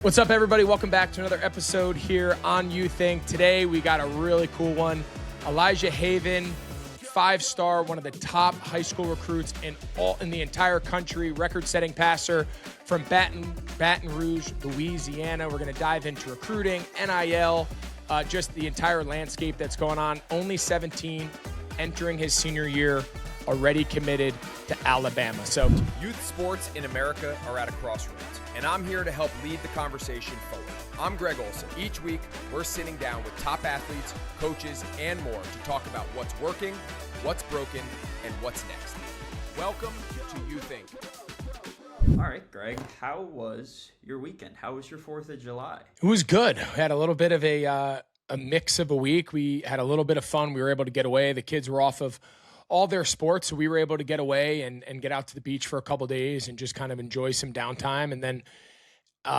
What's up, everybody? Welcome back to another episode here on You Think. Today, we got a really cool one. Elijah Haven, 5-star, one of the top high school recruits in the entire country, record-setting passer from Baton Rouge, Louisiana. We're going to dive into recruiting, NIL, just the entire landscape that's going on. Only 17, entering his senior year, already committed to Alabama. So, youth sports in America are at a crossroads, and I'm here to help lead the conversation forward. I'm Greg Olsen. Each week, we're sitting down with top athletes, coaches, and more to talk about what's working, what's broken, and what's next. Welcome to You Think. All right, Greg, how was your weekend? How was your 4th of July? It was good. We had a little bit of a mix of a week. We had a little bit of fun. We were able to get away. The kids were off of all their sports, so we were able to get away and get out to the beach for a couple of days and just kind of enjoy some downtime. And then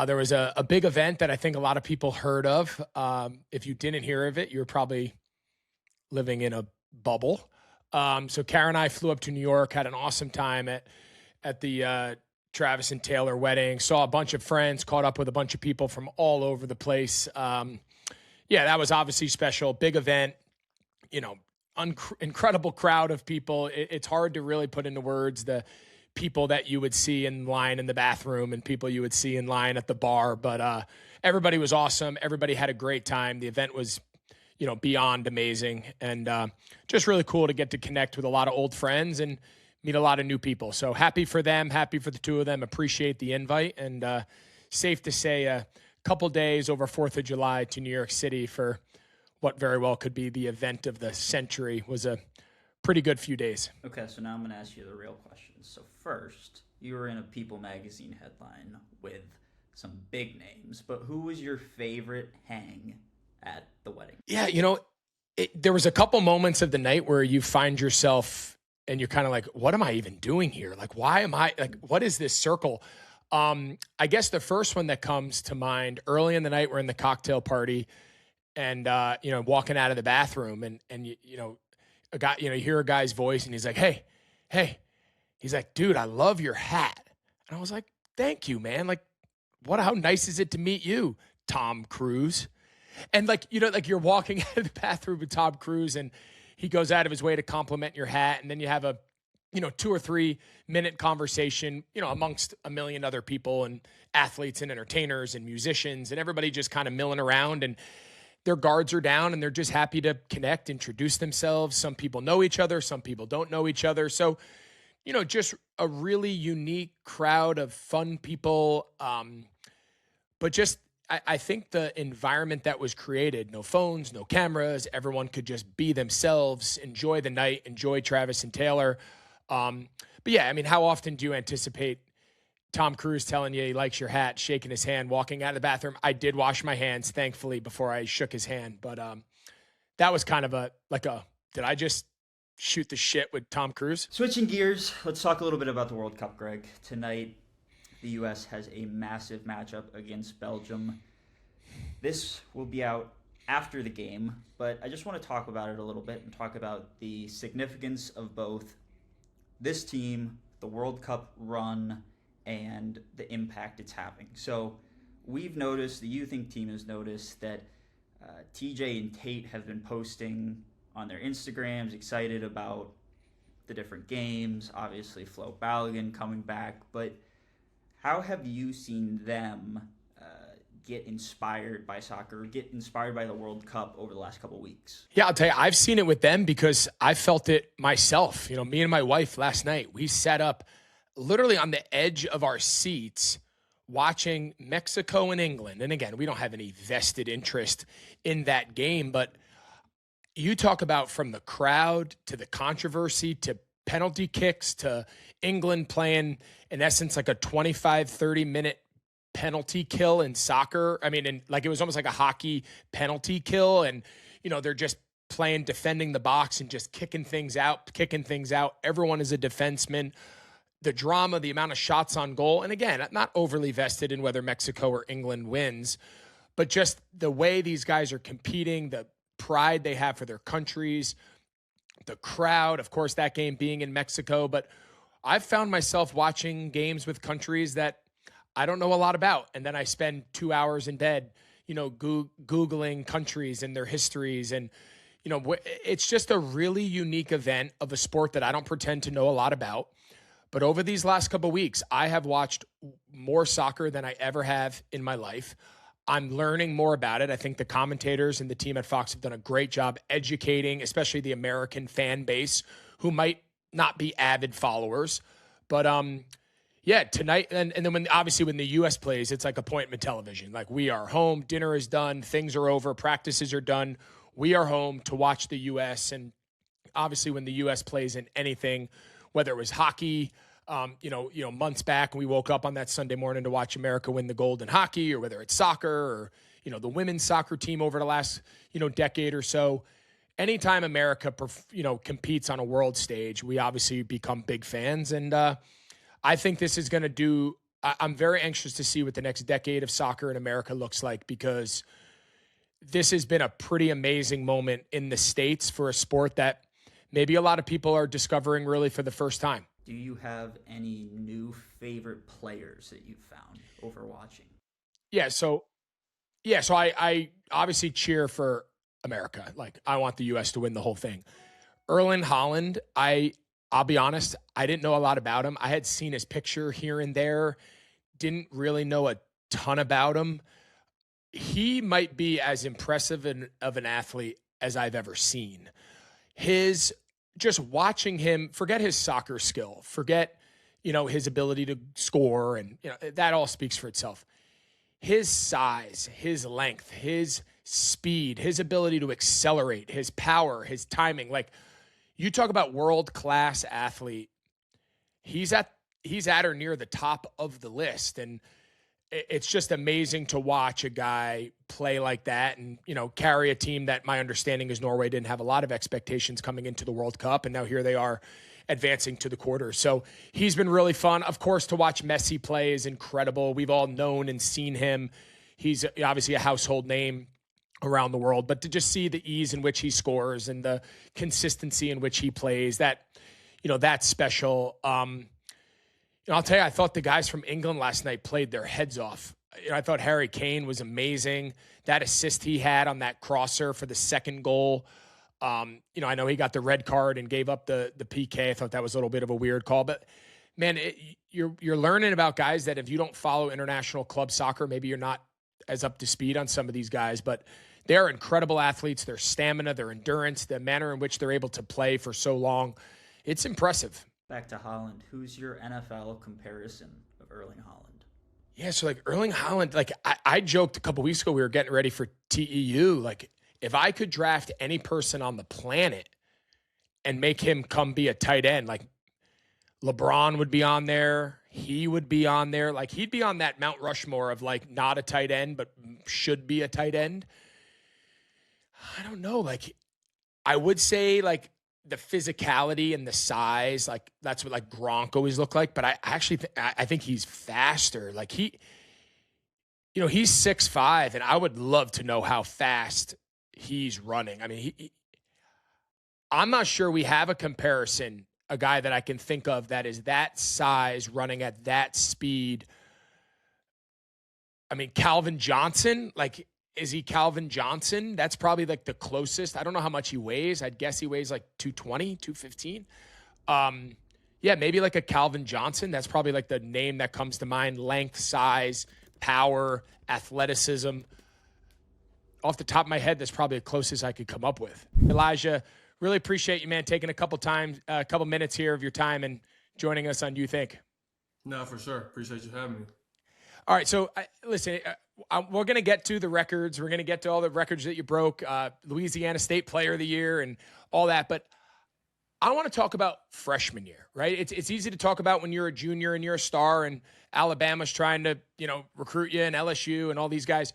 there was a big event that I think a lot of people heard of. If you didn't hear of it, you're probably living in a bubble. So Kara and I flew up to New York, had an awesome time at the Travis and Taylor wedding, saw a bunch of friends, caught up with a bunch of people from all over the place. Yeah, that was obviously special. Big event, incredible crowd of people. It's hard to really put into words the people that you would see in line in the bathroom and people you would see in line at the bar. But everybody was awesome. Everybody had a great time. The event was, beyond amazing, and just really cool to get to connect with a lot of old friends and meet a lot of new people. So happy for them, happy for the two of them. Appreciate the invite, and safe to say a couple days over 4th of July to New York City for what very well could be the event of the century was a pretty good few days. Okay, so now I'm going to ask you the real questions. So first, you were in a People magazine headline with some big names, but who was your favorite hang at the wedding? Yeah, there was a couple moments of the night where you find yourself and you're kind of like, what am I even doing here? Like, why am I, what is this circle? I guess the first one that comes to mind, early in the night, we're in the cocktail party, and walking out of the bathroom, and a guy, you hear a guy's voice, and he's like, hey, he's like, dude, I love your hat. And I was like, thank you, man. Like, how nice is it to meet you, Tom Cruise? And you're walking out of the bathroom with Tom Cruise, and he goes out of his way to compliment your hat, and then you have a 2 or 3 minute conversation, amongst a million other people and athletes and entertainers and musicians, and everybody just kind of milling around, and their guards are down and they're just happy to connect, introduce themselves. Some people know each other. Some people don't know each other. So, just a really unique crowd of fun people. But just, I think the environment that was created, no phones, no cameras, everyone could just be themselves, enjoy the night, enjoy Travis and Taylor. But yeah, how often do you anticipate Tom Cruise telling you he likes your hat, shaking his hand, walking out of the bathroom? I did wash my hands, thankfully, before I shook his hand. But that was kind of did I just shoot the shit with Tom Cruise? Switching gears, let's talk a little bit about the World Cup, Greg. Tonight, the U.S. has a massive matchup against Belgium. This will be out after the game, but I just want to talk about it a little bit and talk about the significance of both this team, the World Cup run, and the impact it's having. So we've noticed, the You Think team has noticed that TJ and Tate have been posting on their Instagrams, excited about the different games, obviously Flo Balogun coming back, but how have you seen them get inspired by soccer, get inspired by the World Cup over the last couple of weeks? Yeah, I'll tell you, I've seen it with them because I felt it myself. Me and my wife last night, we sat up literally on the edge of our seats watching Mexico and England. And again, we don't have any vested interest in that game, but you talk about from the crowd to the controversy to penalty kicks to England playing, in essence, like a 25, 30-minute penalty kill in soccer. It was almost like a hockey penalty kill. And, they're just playing, defending the box and just kicking things out. Everyone is a defenseman. The drama, the amount of shots on goal. And again, I'm not overly vested in whether Mexico or England wins, but just the way these guys are competing, the pride they have for their countries, the crowd, of course, that game being in Mexico. But I've found myself watching games with countries that I don't know a lot about. And then I spend 2 hours in bed, Googling countries and their histories. And, it's just a really unique event of a sport that I don't pretend to know a lot about. But over these last couple of weeks, I have watched more soccer than I ever have in my life. I'm learning more about it. I think the commentators and the team at Fox have done a great job educating, especially the American fan base who might not be avid followers. But yeah, tonight and then when the US plays, it's like appointment television. Like, we are home, dinner is done, things are over, practices are done. We are home to watch the US. And obviously when the US plays in anything, whether it was hockey, months back, we woke up on that Sunday morning to watch America win the gold in hockey, or whether it's soccer or, the women's soccer team over the last, decade or so. Anytime America, competes on a world stage, we obviously become big fans. And I think this is going to I'm very anxious to see what the next decade of soccer in America looks like, because this has been a pretty amazing moment in the States for a sport that maybe a lot of people are discovering really for the first time. Do you have any new favorite players that you've found over watching? So I obviously cheer for America. Like, I want the US to win the whole thing. Erling Haaland, I'll be honest, I didn't know a lot about him. I had seen his picture here and there, didn't really know a ton about him. He might be as impressive of an athlete as I've ever seen. Just watching him, forget his soccer skill, forget, his ability to score, and that all speaks for itself. His size, his length, his speed, his ability to accelerate, his power, his timing. Like, you talk about world-class athlete, he's at or near the top of the list. And it's just amazing to watch a guy play like that and, carry a team that, my understanding is, Norway didn't have a lot of expectations coming into the World Cup. And now here they are advancing to the quarters. So he's been really fun. Of course, to watch Messi play is incredible. We've all known and seen him. He's obviously a household name around the world, but to just see the ease in which he scores and the consistency in which he plays, that's special. I'll tell you, I thought the guys from England last night played their heads off. I thought Harry Kane was amazing. That assist he had on that crosser for the second goal. I know he got the red card and gave up the PK. I thought that was a little bit of a weird call, but man, you're learning about guys that if you don't follow international club soccer, maybe you're not as up to speed on some of these guys, but they're incredible athletes. Their stamina, their endurance, the manner in which they're able to play for so long, it's impressive. Back to Haaland. Who's your NFL comparison of Erling Haaland? Yeah, so like Erling Haaland, like I joked a couple weeks ago, we were getting ready for TEU. Like, if I could draft any person on the planet and make him come be a tight end, like LeBron would be on there. He would be on there. Like, he'd be on that Mount Rushmore of like not a tight end, but should be a tight end. I don't know. Like, I would say like the physicality and the size, like that's what like Gronk always looked like. But I actually I think he's faster. Like, he's 6'5", and I would love to know how fast he's running. I mean, I'm not sure we have a comparison, a guy that I can think of that is that size running at that speed. I mean, Calvin Johnson, like, is he Calvin Johnson? That's probably like the closest. I don't know how much he weighs. I'd guess he weighs like 220, 215. Yeah, maybe like a Calvin Johnson. That's probably like the name that comes to mind. Length, size, power, athleticism. Off the top of my head, that's probably the closest I could come up with. Elijah, really appreciate you, man, taking a couple minutes here of your time and joining us on You Think. No, for sure. Appreciate you having me. All right, so listen, we're going to get to the records. We're going to get to all the records that you broke, Louisiana State Player of the Year and all that. But I want to talk about freshman year, right? It's easy to talk about when you're a junior and you're a star and Alabama's trying to, recruit you and LSU and all these guys.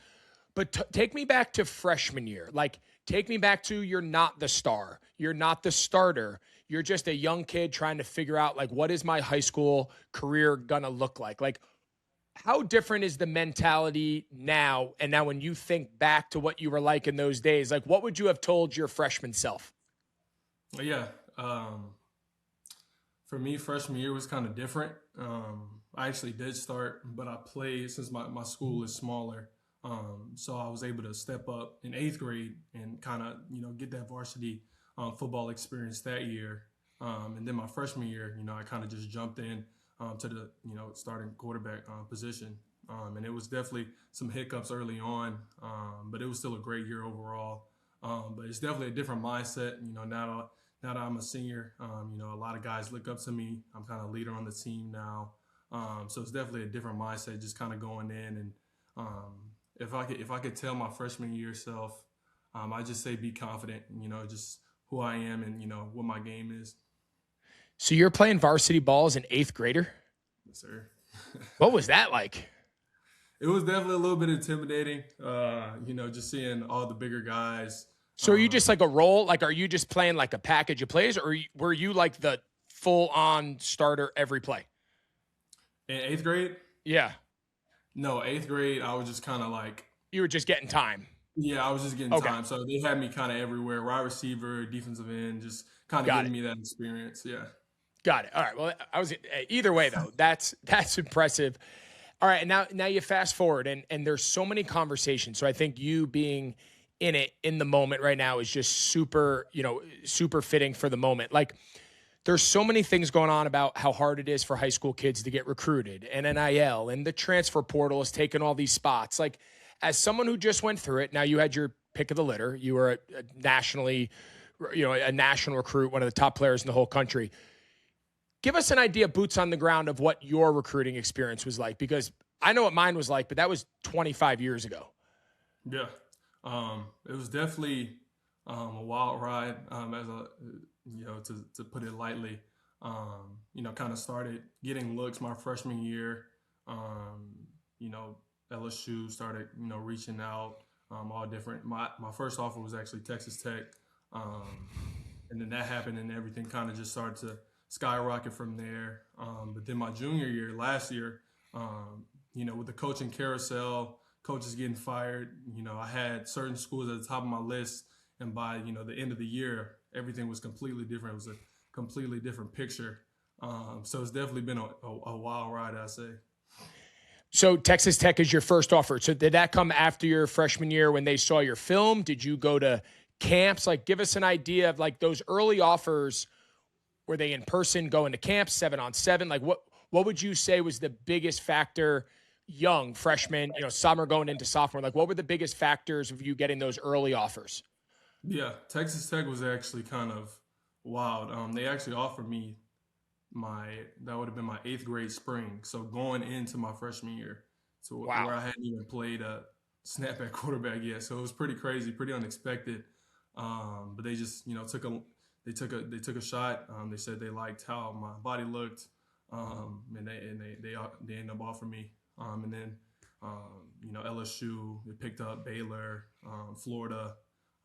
But take me back to freshman year. Like, take me back to you're not the star. You're not the starter. You're just a young kid trying to figure out, like, what is my high school career going to look like? Like, how different is the mentality now? And now when you think back to what you were like in those days, like, what would you have told your freshman self? Yeah. For me, freshman year was kind of different. I actually did start, but I played since my school is smaller. So I was able to step up in eighth grade and kind of, get that varsity football experience that year. And then my freshman year, I kind of just jumped in to the, starting quarterback position. And it was definitely some hiccups early on, but it was still a great year overall. But it's definitely a different mindset, now that I'm a senior. A lot of guys look up to me. I'm kind of leader on the team now. So it's definitely a different mindset, just kind of going in. And if I could tell my freshman year self, I just say be confident, just who I am and, what my game is. So you're playing varsity ball as an eighth grader? Yes, sir. What was that like? It was definitely a little bit intimidating, just seeing all the bigger guys. So are you just like a role? Like, are you just playing like a package of plays, or were you like the full-on starter every play? In eighth grade? Yeah. No, eighth grade, I was just kind of like. You were just getting time. Yeah, I was just getting time. So they had me kind of everywhere, wide receiver, defensive end, just kind of giving me that experience. Yeah. Got it. All right. Well, either way though, that's impressive. All right. And now you fast forward and there's so many conversations. So I think you being in the moment right now is just super fitting for the moment. Like, there's so many things going on about how hard it is for high school kids to get recruited, and NIL, and the transfer portal has taken all these spots. Like, as someone who just went through it, now you had your pick of the litter. You were a national recruit, one of the top players in the whole country. Give us an idea, boots on the ground, of what your recruiting experience was like, because I know what mine was like, but that was 25 years ago. Yeah. It was definitely a wild ride, to put it lightly. Kind of started getting looks my freshman year. LSU started, reaching out, all different. My first offer was actually Texas Tech. And then that happened and everything kind of just started to skyrocket from there. But then my junior year, last year, with the coaching carousel, coaches getting fired, I had certain schools at the top of my list. And by, the end of the year, everything was completely different. It was a completely different picture. So it's definitely been a wild ride, I say. So Texas Tech is your first offer. So did that come after your freshman year when they saw your film? Did you go to camps? Like, give us an idea of like those early offers. Were they in person, going to camps, 7-on-7? Like, what would you say was the biggest factor? Young freshman, summer going into sophomore. Like, what were the biggest factors of you getting those early offers? Yeah, Texas Tech was actually kind of wild. They actually offered me that would have been my eighth grade spring. So going into my freshman year, where I hadn't even played a snap at quarterback yet. So it was pretty crazy, pretty unexpected. But they just, took a shot. They said they liked how my body looked, and they ended up offering me. And then LSU, they picked up Baylor, Florida,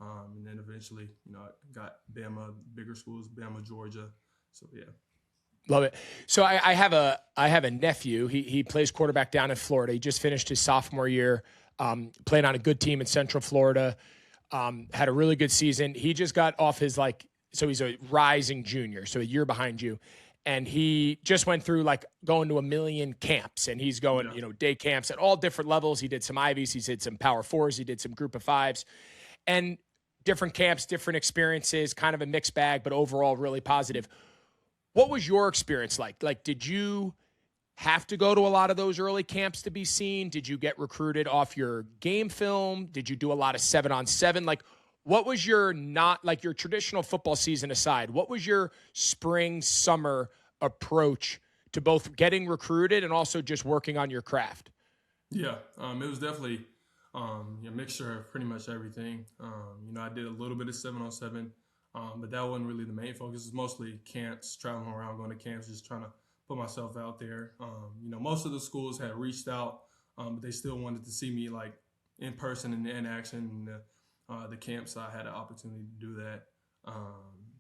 and then eventually, I got Bama, bigger schools, Bama, Georgia. So yeah. Love it. So I have a nephew. He plays quarterback down in Florida. He just finished his sophomore year, playing on a good team in Central Florida. Had a really good season. He just got off his so he's a rising junior, so a year behind you. And he just went through going to 1 million camps, and he's going, day camps at all different levels. He did some Ivies, he did some Power Fours, he did some Group of Fives, and different camps, different experiences, kind of a mixed bag, but overall really positive. What was your experience like? Like, did you have to go to a lot of those early camps to be seen? Did you get recruited off your game film? Did you do a lot of 7-on-7? Like, what was your your traditional football season aside, what was your spring, summer approach to both getting recruited and also just working on your craft? Yeah, it was definitely a mixture of pretty much everything. I did a little bit of 7-on-7, but that wasn't really the main focus. It was mostly camps, traveling around, going to camps, just trying to put myself out there. Most of the schools had reached out, but they still wanted to see me in person and in action. The camps, I had an opportunity to do that.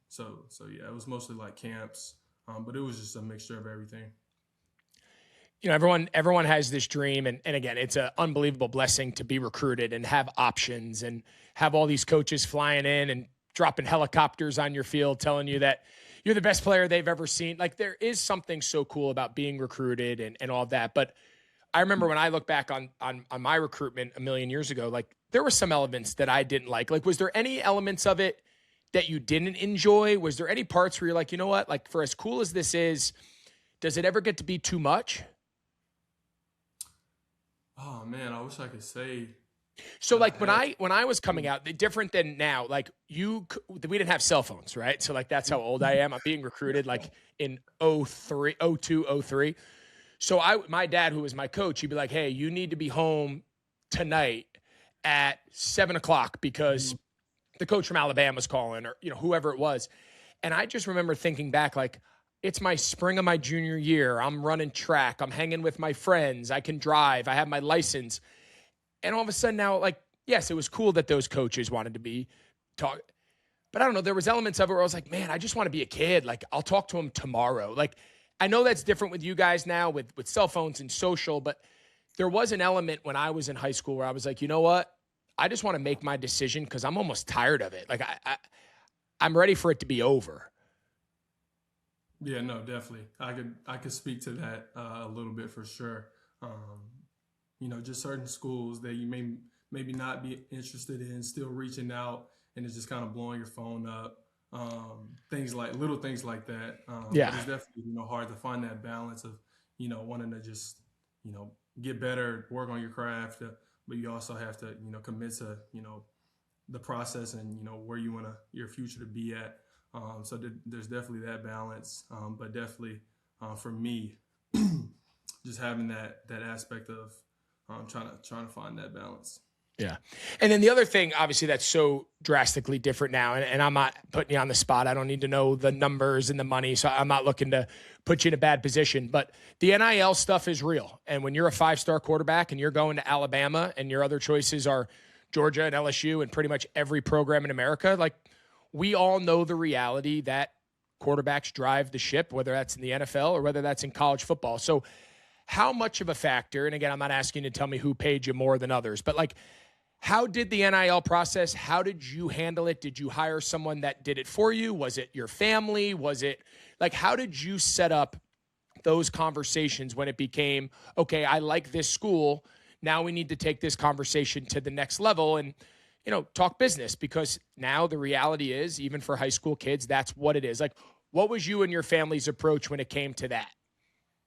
So yeah, it was mostly camps, but it was just a mixture of everything. Everyone has this dream, and again, it's an unbelievable blessing to be recruited and have options and have all these coaches flying in and dropping helicopters on your field telling you that, you're the best player they've ever seen. Like there is something so cool about being recruited and all of that. But I remember when I look back on my recruitment a million years ago, like there were some elements that I didn't like. Like, was there any elements of it that you didn't enjoy? Was there any parts where you're like, you know what, like for as cool as this is, does it ever get to be too much? Oh man, I wish I could say So that I like when had. I was coming out, different than now, like we didn't have cell phones, right? So like that's how old I am. I'm being recruited like in 03, 02, 03. So my dad, who was my coach, he'd be like, "Hey, you need to be home tonight at 7 o'clock because the coach from Alabama's calling, or whoever it was." And I just remember thinking back, like it's my spring of my junior year. I'm running track. I'm hanging with my friends. I can drive. I have my license. And all of a sudden now, like, yes, it was cool that those coaches wanted to be talk, but I don't know. There was elements of it where I was like, man, I just want to be a kid. Like, I'll talk to him tomorrow. Like, I know that's different with you guys now with cell phones and social, but there was an element when I was in high school where I was like, you know what? I just want to make my decision because I'm almost tired of it. Like, I'm ready for it to be over. Yeah, no, definitely. I could speak to that a little bit for sure. Just certain schools that you maybe not be interested in, still reaching out, and it's just kind of blowing your phone up. Things like little things like that. Yeah. But it's definitely hard to find that balance of wanting to just get better, work on your craft, but you also have to commit to the process and where you want your future to be at. So there's definitely that balance, but definitely for me, just having that aspect of trying to find that balance. Yeah. And then the other thing, obviously, that's so drastically different now, and I'm not putting you on the spot. I don't need to know the numbers and the money, so I'm not looking to put you in a bad position. But the NIL stuff is real. And when you're a 5-star quarterback and you're going to Alabama and your other choices are Georgia and LSU and pretty much every program in America, like we all know the reality that quarterbacks drive the ship, whether that's in the NFL or whether that's in college football. So how much of a factor, and again, I'm not asking you to tell me who paid you more than others, but like, how did the NIL process, how did you handle it? Did you hire someone that did it for you? Was it your family? Was it like, how did you set up those conversations when it became, okay, I like this school. Now we need to take this conversation to the next level and, talk business, because now the reality is, even for high school kids, that's what it is. Like, what was you and your family's approach when it came to that?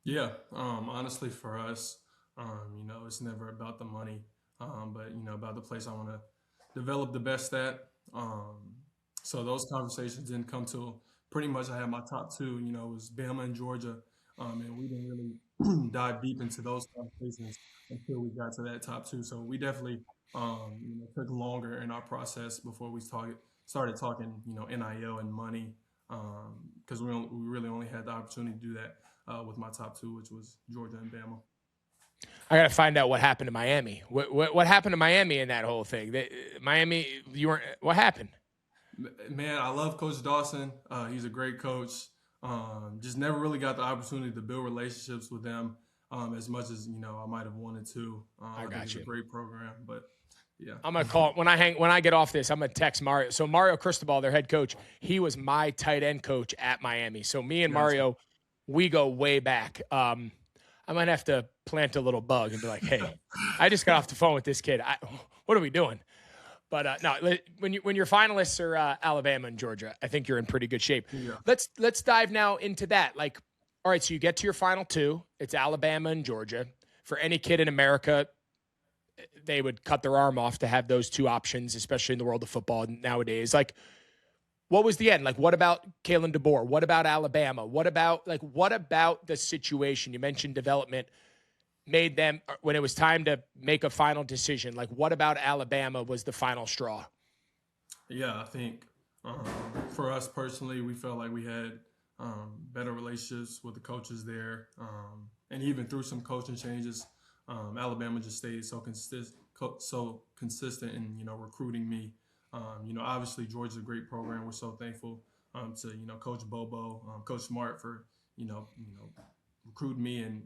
Yeah, honestly, for us, it's never about the money, but about the place I want to develop the best at. So those conversations didn't come till pretty much I had my top two. It was Bama and Georgia, and we didn't really dive deep into those conversations until we got to that top two. So we definitely took longer in our process before we started talking NIL and money, because we really only had the opportunity to do that with my top two, which was Georgia and Bama. I got to find out what happened to Miami. What happened to Miami in that whole thing? Miami, you weren't. What happened? Man, I love Coach Dawson. He's a great coach. Just never really got the opportunity to build relationships with them as much as I might have wanted to. I think it's a great program, but yeah. I'm gonna call when I get off this. I'm gonna text Mario. So Mario Cristobal, their head coach, he was my tight end coach at Miami. So me and Mario, we go way back. I might have to plant a little bug and be like, "Hey, I just got off the phone with this kid. What are we doing?" But no, when your finalists are Alabama and Georgia, I think you're in pretty good shape. Yeah. Let's dive now into that. Like, all right, so you get to your final two. It's Alabama and Georgia. For any kid in America, they would cut their arm off to have those two options, especially in the world of football nowadays. Like, what was the end? Like, what about Kalen DeBoer? What about Alabama? What about the situation? You mentioned development made them, when it was time to make a final decision. Like, what about Alabama was the final straw? Yeah, I think for us personally, we felt like we had better relationships with the coaches there. And even through some coaching changes, Alabama just stayed so consistent in, recruiting me. Obviously Georgia's a great program. We're so thankful to, Coach Bobo, Coach Smart for, recruiting me and,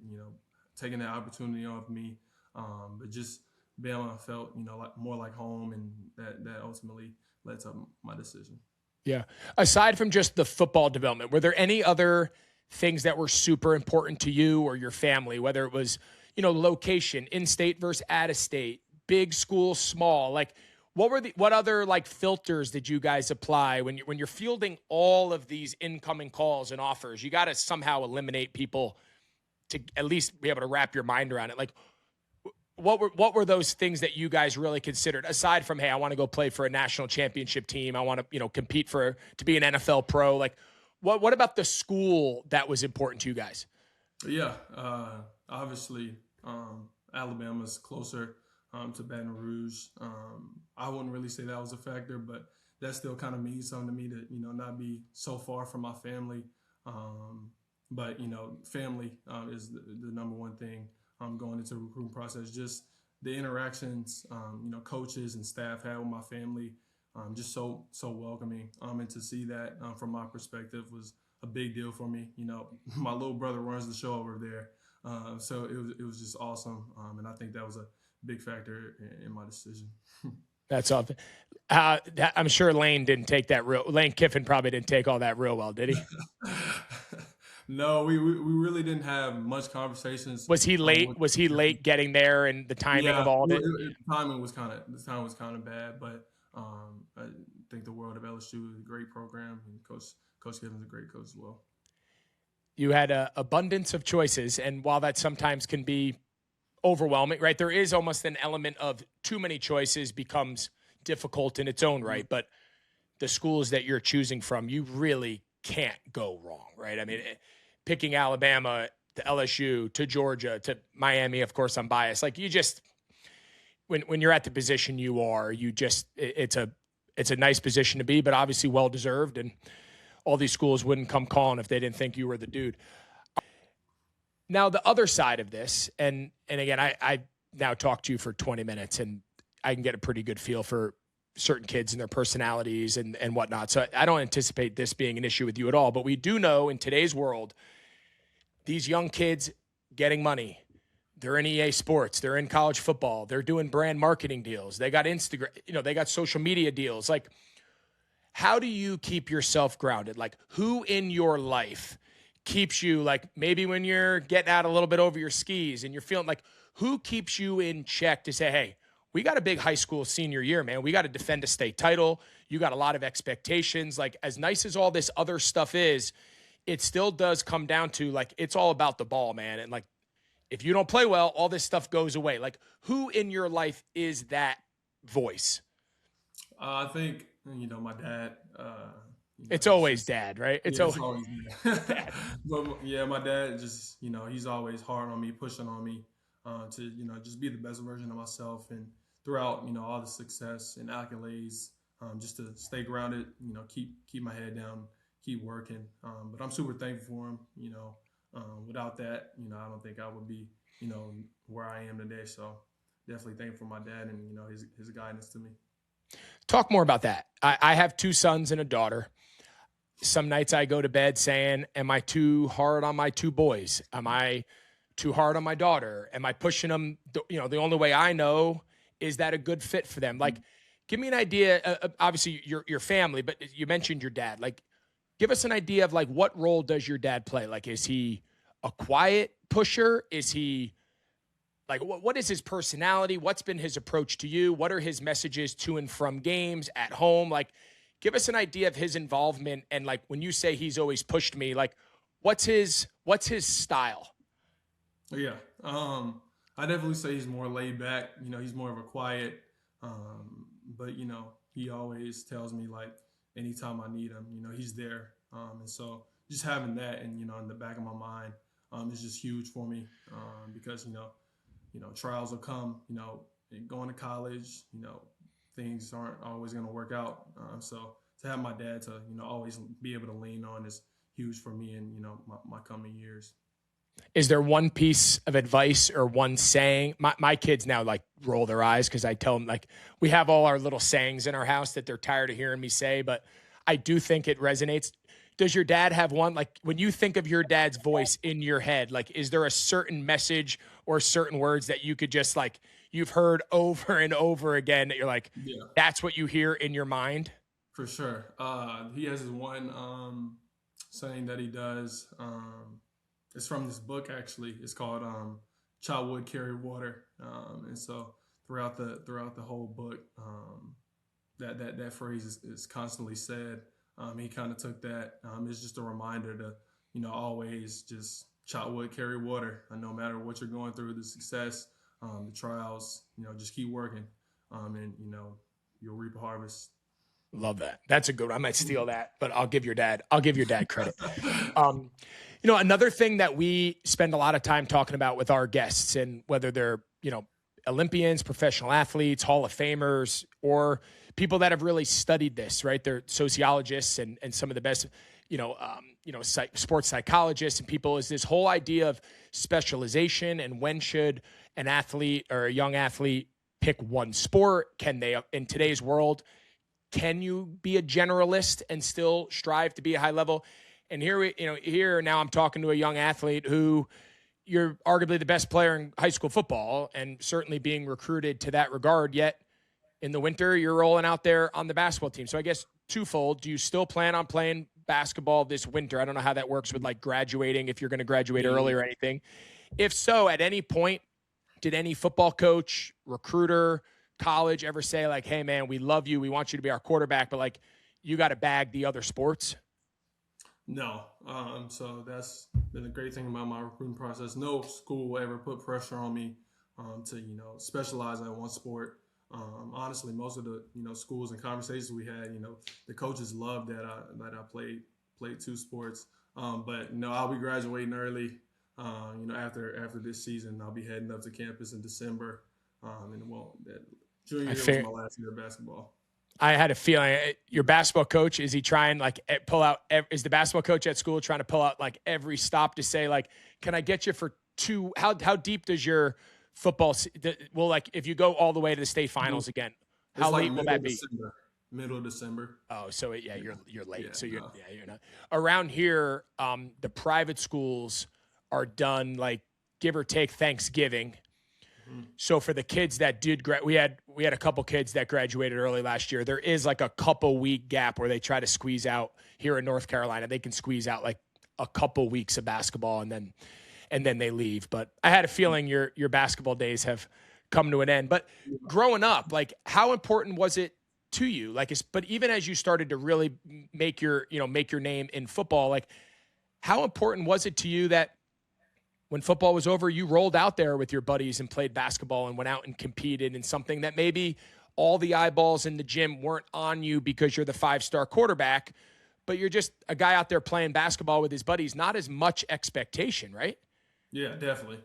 taking that opportunity off me. But just Bama felt, like more like home, and that ultimately led to my decision. Yeah. Aside from just the football development, were there any other things that were super important to you or your family, whether it was, location, in-state versus out-of-state, big school, small? Like, what other like filters did you guys apply when you're fielding all of these incoming calls and offers? You got to somehow eliminate people to at least be able to wrap your mind around it. Like, what were those things that you guys really considered aside from, hey, I want to go play for a national championship team, I want to compete to be an NFL pro? Like, what about the school that was important to you guys? Yeah, obviously, Alabama's closer to Baton Rouge. I wouldn't really say that was a factor, but that still kind of means something to me to not be so far from my family. But family is the number one thing going into the recruiting process. Just the interactions, coaches and staff had with my family, just so welcoming. And to see that from my perspective was a big deal for me. My little brother runs the show over there, so it was just awesome. And I think that was a big factor in my decision. That's awesome. I'm sure Lane Kiffin probably didn't take all that real well, did he? No, we really didn't have much conversations. Was he late? Was he late getting there, and the timing of all of it? The timing was kind of bad, but I think the world of LSU is a great program, and Coach Kiffin's a great coach as well. You had an abundance of choices, and while that sometimes can be overwhelming, right? There is almost an element of too many choices becomes difficult in its own right, but the schools that you're choosing from, you really can't go wrong, right? I mean, picking Alabama to LSU to Georgia to Miami, of course I'm biased. Like, you just, when you're at the position you are, it's a nice position to be, but obviously well-deserved, and all these schools wouldn't come calling if they didn't think you were the dude. Now, the other side of this, and again, I now talked to you for 20 minutes, and I can get a pretty good feel for certain kids and their personalities and whatnot. So I don't anticipate this being an issue with you at all. But we do know in today's world, these young kids getting money, they're in EA Sports, they're in college football, they're doing brand marketing deals, they got Instagram, they got social media deals. Like, how do you keep yourself grounded? Like, who in your life keeps you, like, maybe when you're getting out a little bit over your skis and you're feeling like, who keeps you in check to say, hey, we got a big high school senior year, man. We got to defend a state title. You got a lot of expectations. Like, as nice as all this other stuff is, it still does come down to, like, it's all about the ball, man. And, like, if you don't play well, all this stuff goes away. Like, who in your life is that voice? I think, my dad. It's always dad, right? It's always dad. But yeah, my dad just, he's always hard on me, pushing on me to, just be the best version of myself. And throughout, all the success and accolades, just to stay grounded, keep my head down, keep working. But I'm super thankful for him. Without that, I don't think I would be, where I am today. So definitely thankful for my dad and, his guidance to me. Talk more about that. I have 2 sons and a daughter. Some nights I go to bed saying, am I too hard on my 2 boys? Am I too hard on my daughter? Am I pushing them? The only way I know is that a good fit for them. Like, give me an idea. Obviously, your family, but you mentioned your dad. Like, give us an idea of, like, what role does your dad play? Like, is he a quiet pusher? Is he, like, what is his personality? What's been his approach to you? What are his messages to and from games, at home? Like, give us an idea of his involvement. And, like, when you say he's always pushed me, like, what's his style? Yeah. I definitely say he's more laid back. He's more of a quiet, but, he always tells me, like, anytime I need him, he's there. And so just having that and, in the back of my mind is just huge for me because, trials will come, going to college, things aren't always going to work out. So to have my dad to, always be able to lean on is huge for me in, my coming years. Is there one piece of advice or one saying? My kids now, like, roll their eyes because I tell them, like, we have all our little sayings in our house that they're tired of hearing me say, but I do think it resonates. Does your dad have one? Like, when you think of your dad's voice in your head, like, is there a certain message or certain words that you could just, like, you've heard over and over again that you're like, that's what you hear in your mind? For sure. He has his one saying that he does. It's from this book actually. It's called "Chop Wood, Carry Water," and so throughout the whole book, that phrase is constantly said. He kind of took that. It's just a reminder to always just chop wood, carry water. No matter what you're going through, the success, the trials, just keep working, and you'll reap a harvest. Love that. That's a good one. I might steal that, but I'll give your dad credit. Another thing that we spend a lot of time talking about with our guests, and whether they're, Olympians, professional athletes, Hall of Famers, or people that have really studied this, right? They're sociologists and some of the best, sports psychologists and people, is this whole idea of specialization and when should an athlete or a young athlete pick one sport? Can they, in today's world, can you be a generalist and still strive to be a high level? And here now I'm talking to a young athlete who you're arguably the best player in high school football and certainly being recruited to that regard. Yet in the winter, you're rolling out there on the basketball team. So I guess twofold, do you still plan on playing basketball this winter? I don't know how that works with like graduating, if you're going to graduate early or anything. If so, at any point, did any football coach, recruiter, college ever say like, hey man, we love you, we want you to be our quarterback, but like you got to bag the other sports? No. So that's been the great thing about my recruiting process. No school will ever put pressure on me to specialize in one sport. Honestly, most of the schools and conversations we had, the coaches loved that I played two sports. But I'll be graduating early. After this season, I'll be heading up to campus in December. Junior year was my last year of basketball. I had a feeling your basketball coach, is he trying like pull out, is the basketball coach at school trying to pull out like every stop to say like, can I get you for two? How deep does your football, well, like if you go all the way to the state finals again, how late will that be? Middle of December. Oh, so you're late. Yeah, so you're not around here. The private schools are done like give or take Thanksgiving. So for the kids that did we had a couple kids that graduated early last year. There is like a couple week gap where they try to squeeze out here in North Carolina. They can squeeze out like a couple weeks of basketball and then they leave. But I had a feeling your basketball days have come to an end. But growing up, like how important was it to you? Like, but even as you started to really make your name in football, like how important was it to you that when football was over, you rolled out there with your buddies and played basketball and went out and competed in something that maybe all the eyeballs in the gym weren't on you because you're the 5-star quarterback, but you're just a guy out there playing basketball with his buddies, not as much expectation, right? Yeah, definitely.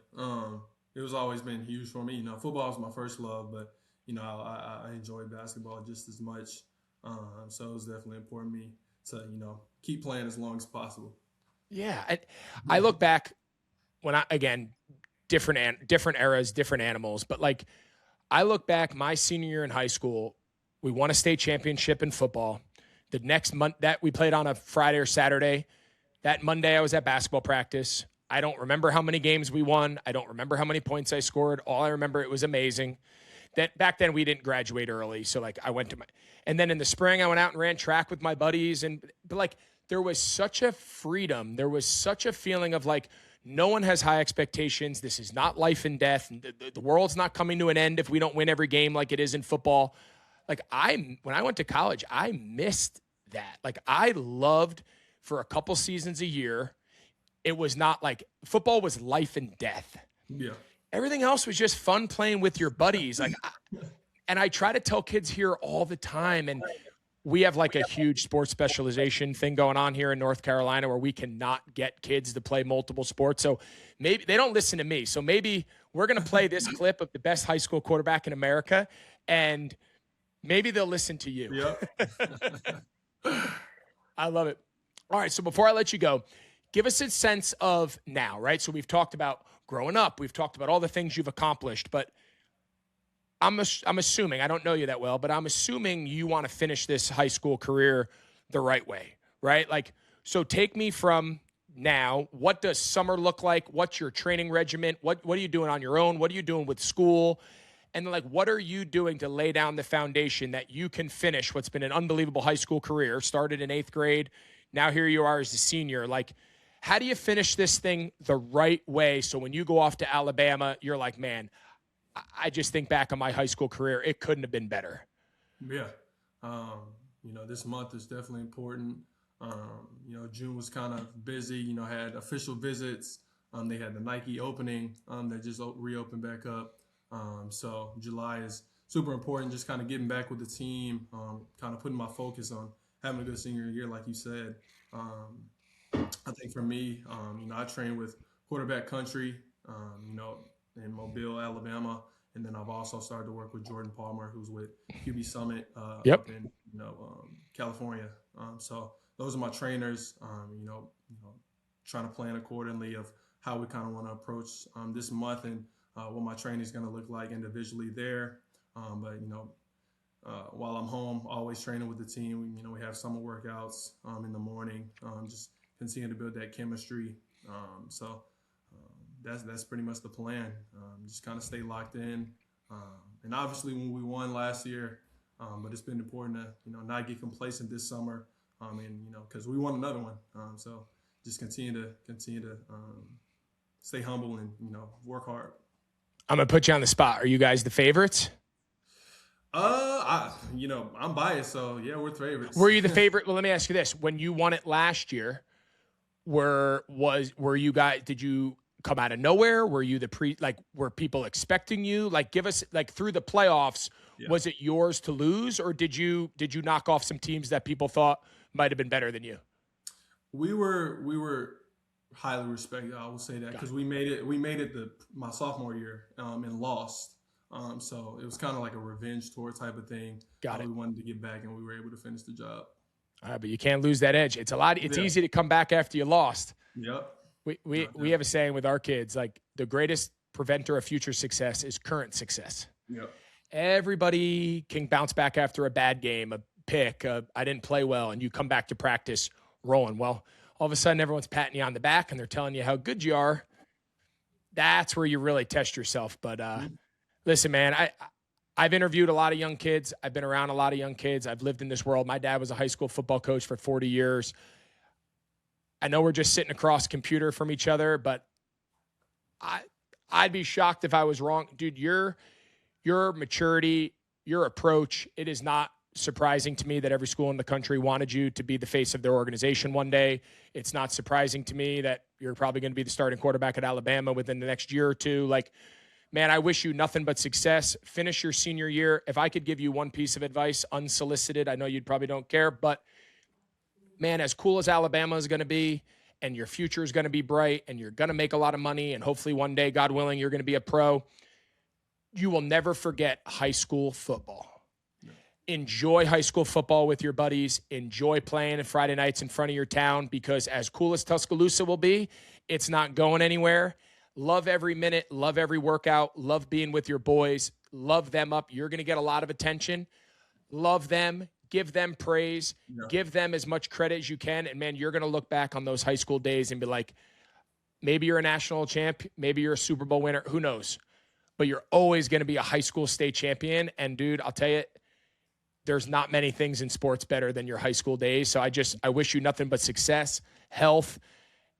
It was always been huge for me. Football was my first love, but, I enjoyed basketball just as much. So it was definitely important to me to, keep playing as long as possible. Yeah. I look back, when different eras, different animals, but like I look back my senior year in high school, we won a state championship in football. The next month that we played on a Friday or Saturday, that Monday I was at basketball practice. I don't remember how many games we won. I don't remember how many points I scored. All I remember, it was amazing. That back then we didn't graduate early. So like and then in the spring I went out and ran track with my buddies but like there was such a freedom. There was such a feeling of like, no one has high expectations. This is not life and death. The world's not coming to an end if we don't win every game like it is in football. Like when I went to college, I missed that. Like I loved for a couple seasons a year. It was not like football was life and death. Yeah. Everything else was just fun playing with your buddies. Like, and I try to tell kids here all the time, and we have like a huge sports specialization thing going on here in North Carolina where we cannot get kids to play multiple sports. So maybe they don't listen to me. So maybe we're going to play this clip of the best high school quarterback in America, and maybe they'll listen to you. Yep. I love it. All right. So before I let you go, give us a sense of now, right? So we've talked about growing up. We've talked about all the things you've accomplished, but I'm assuming, I don't know you that well, but I'm assuming you want to finish this high school career the right way, right? Like, so take me from now. What does summer look like? What's your training regimen? What are you doing on your own? What are you doing with school? And like, what are you doing to lay down the foundation that you can finish what's been an unbelievable high school career, started in 8th grade. Now here you are as a senior. Like, how do you finish this thing the right way? So when you go off to Alabama, you're like, man, I just think back on my high school career. It couldn't have been better. Yeah. This month is definitely important. June was kind of busy, had official visits. They had the Nike opening that just reopened back up. So July is super important, just kind of getting back with the team, kind of putting my focus on having a good senior year, like you said. I think for me, I train with Quarterback Country, in Mobile, Alabama. And then I've also started to work with Jordan Palmer, who's with QB Summit up in California. So those are my trainers. Trying to plan accordingly of how we kind of want to approach this month and what my training is going to look like individually there. While I'm home, always training with the team. We have summer workouts in the morning. Just continue to build that chemistry. That's pretty much the plan. Just kind of stay locked in. And obviously when we won last year, but it's been important to, not get complacent this summer. Because we won another one. So just continue to stay humble and, work hard. I'm going to put you on the spot. Are you guys the favorites? I'm biased, so yeah, we're favorites. Were you the favorite? Well, let me ask you this. When you won it last year, were you guys, did you come out of nowhere? Were you were people expecting you? Like, give us, like, through the playoffs, was it yours to lose, or did you knock off some teams that people thought might have been better than you? We were highly respected. I will say that because we made it my sophomore year and lost. So it was kind of like a revenge tour type of thing. We wanted to get back, and we were able to finish the job. All right, but you can't lose that edge. It's easy to come back after you lost. Yep. We have a saying with our kids, like, the greatest preventer of future success is current success. Yep. Everybody can bounce back after a bad game, a pick, I didn't play well, and you come back to practice rolling. Well, all of a sudden everyone's patting you on the back and they're telling you how good you are. That's where you really test yourself. But listen, man, I've interviewed a lot of young kids. I've been around a lot of young kids. I've lived in this world. My dad was a high school football coach for 40 years. I know we're just sitting across computer from each other, but I'd be shocked if I was wrong. Dude, your maturity, your approach, it is not surprising to me that every school in the country wanted you to be the face of their organization one day. It's not surprising to me that you're probably going to be the starting quarterback at Alabama within the next year or two. Like, man, I wish you nothing but success. Finish your senior year. If I could give you one piece of advice, unsolicited, I know you probably don't care, but man, as cool as Alabama is going to be, and your future is going to be bright, and you're going to make a lot of money, and hopefully one day, God willing, you're going to be a pro, you will never forget high school football. Enjoy high school football with your buddies. Enjoy playing on Friday nights in front of your town, because as cool as Tuscaloosa will be, it's not going anywhere. Love every minute. Love every workout. Love being with your boys. Love them up. You're going to get a lot of attention. Love them. Give them praise. Yeah. Give them as much credit as you can. And, man, you're going to look back on those high school days and be like, maybe you're a national champ. Maybe you're a Super Bowl winner. Who knows? But you're always going to be a high school state champion. And, dude, I'll tell you, there's not many things in sports better than your high school days. So I wish you nothing but success, health,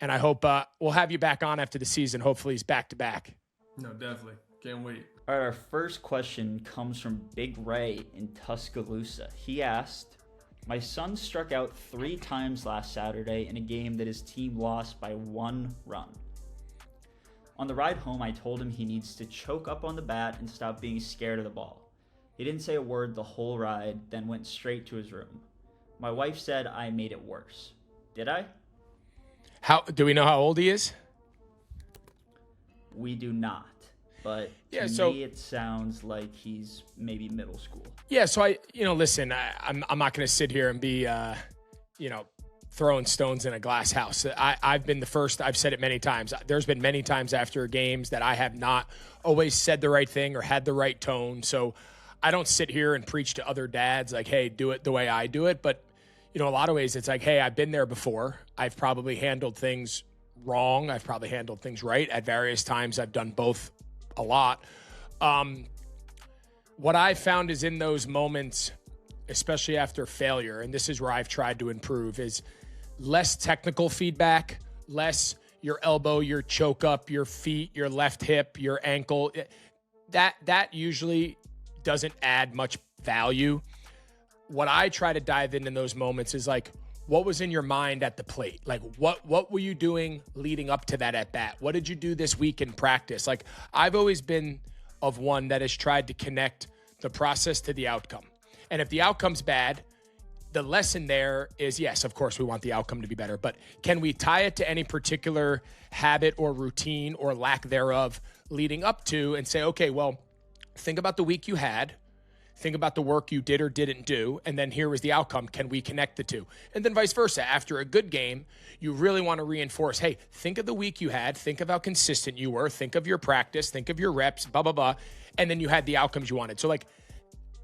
and I hope we'll have you back on after the season. Hopefully he's back to back. No, definitely. Can't wait. All right, our first question comes from Big Ray in Tuscaloosa. He asked, my son struck out 3 times last Saturday in a game that his team lost by 1 run. On the ride home, I told him he needs to choke up on the bat and stop being scared of the ball. He didn't say a word the whole ride, then went straight to his room. My wife said I made it worse. Did I? How do we know how old he is? We do not. But to me, it sounds like he's maybe middle school. Yeah, so listen, I'm not going to sit here and be, throwing stones in a glass house. I've been the first. I've said it many times. There's been many times after games that I have not always said the right thing or had the right tone. So I don't sit here and preach to other dads like, hey, do it the way I do it. But, a lot of ways it's like, hey, I've been there before. I've probably handled things wrong. I've probably handled things right. At various times, I've done both a lot. what I found is in those moments, especially after failure, and this is where I've tried to improve, is less technical feedback, less your elbow, your choke up, your feet, your left hip, your ankle. That usually doesn't add much value. What I try to dive in those moments is like, what was in your mind at the plate? Like, what were you doing leading up to that at bat? What did you do this week in practice? Like, I've always been of one that has tried to connect the process to the outcome. And if the outcome's bad, the lesson there is, yes, of course, we want the outcome to be better, but can we tie it to any particular habit or routine or lack thereof leading up to, and say, okay, well, think about the week you had, think about the work you did or didn't do, and then here was the outcome. Can we connect the two? And then vice versa. After a good game, you really want to reinforce, hey, think of the week you had, think of how consistent you were, think of your practice, think of your reps, blah, blah, blah, and then you had the outcomes you wanted. So like,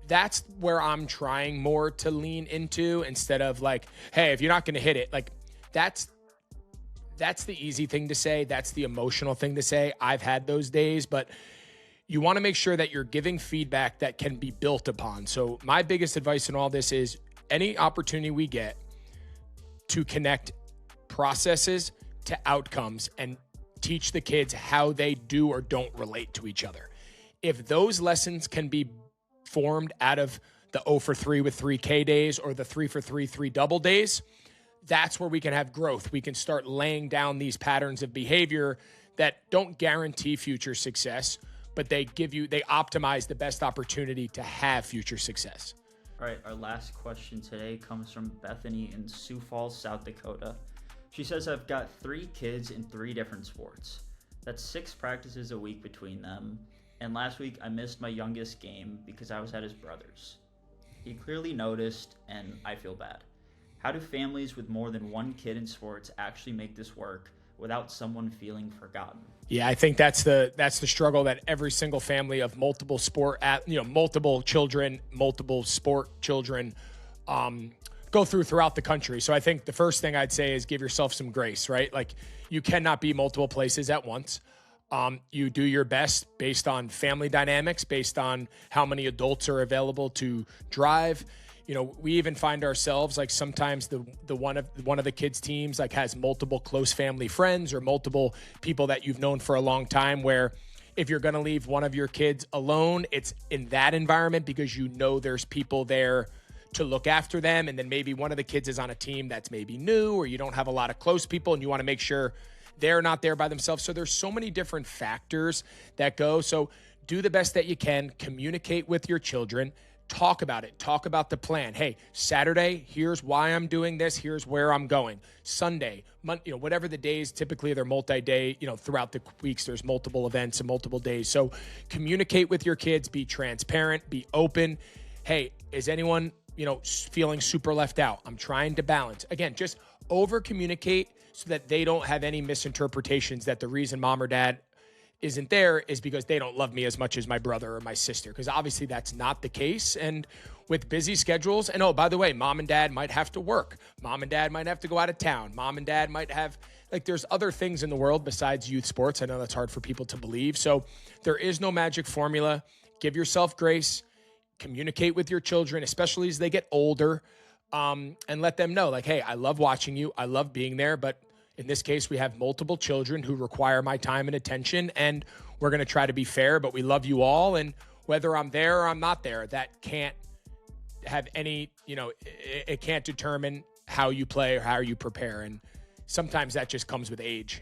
that's where I'm trying more to lean into, instead of like, hey, if you're not going to hit it, like that's the easy thing to say. That's the emotional thing to say. I've had those days, but you want to make sure that you're giving feedback that can be built upon. So my biggest advice in all this is any opportunity we get to connect processes to outcomes and teach the kids how they do or don't relate to each other. If those lessons can be formed out of the 0 for 3 with 3K days or the 3 for 3, 3 double days, that's where we can have growth. We can start laying down these patterns of behavior that don't guarantee future success, but they optimize the best opportunity to have future success. All right, our last question today comes from Bethany in Sioux Falls, South Dakota. She says, I've got 3 kids in 3 different sports. That's 6 practices a week between them. And last week, I missed my youngest game because I was at his brother's. He clearly noticed, and I feel bad. How do families with more than 1 kid in sports actually make this work without someone feeling forgotten? Yeah, I think that's the struggle that every single family of multiple multiple children, multiple sport children go throughout the country. So I think the first thing I'd say is give yourself some grace, right? Like, you cannot be multiple places at once. You do your best based on family dynamics, based on how many adults are available to drive. You know, we even find ourselves like sometimes the one of the kids' teams like has multiple close family friends or multiple people that you've known for a long time, where if you're going to leave one of your kids alone, it's in that environment because you know there's people there to look after them. And then maybe one of the kids is on a team that's maybe new, or you don't have a lot of close people and you want to make sure they're not there by themselves. So there's so many different factors that go. So do the best that you can, communicate with your children, talk about it, talk about the plan. Hey, Saturday, here's why I'm doing this. Here's where I'm going. Sunday, whatever the days, typically they're multi-day, throughout the weeks, there's multiple events and multiple days. So communicate with your kids, be transparent, be open. Hey, is anyone, feeling super left out? I'm trying to balance. Again, just over communicate so that they don't have any misinterpretations that the reason mom or dad isn't there is because they don't love me as much as my brother or my sister, because obviously that's not the case. And with busy schedules, and oh, by the way, mom and dad might have to work. Mom and dad might have to go out of town. Mom and dad might have, there's other things in the world besides youth sports. I know that's hard for people to believe. So there is no magic formula. Give yourself grace. Communicate with your children, especially as they get older, and let them know, like, hey, I love watching you. I love being there, but in this case, we have multiple children who require my time and attention, and we're going to try to be fair, but we love you all. And whether I'm there or I'm not there, that can't have any, it can't determine how you play or how you prepare. And sometimes that just comes with age.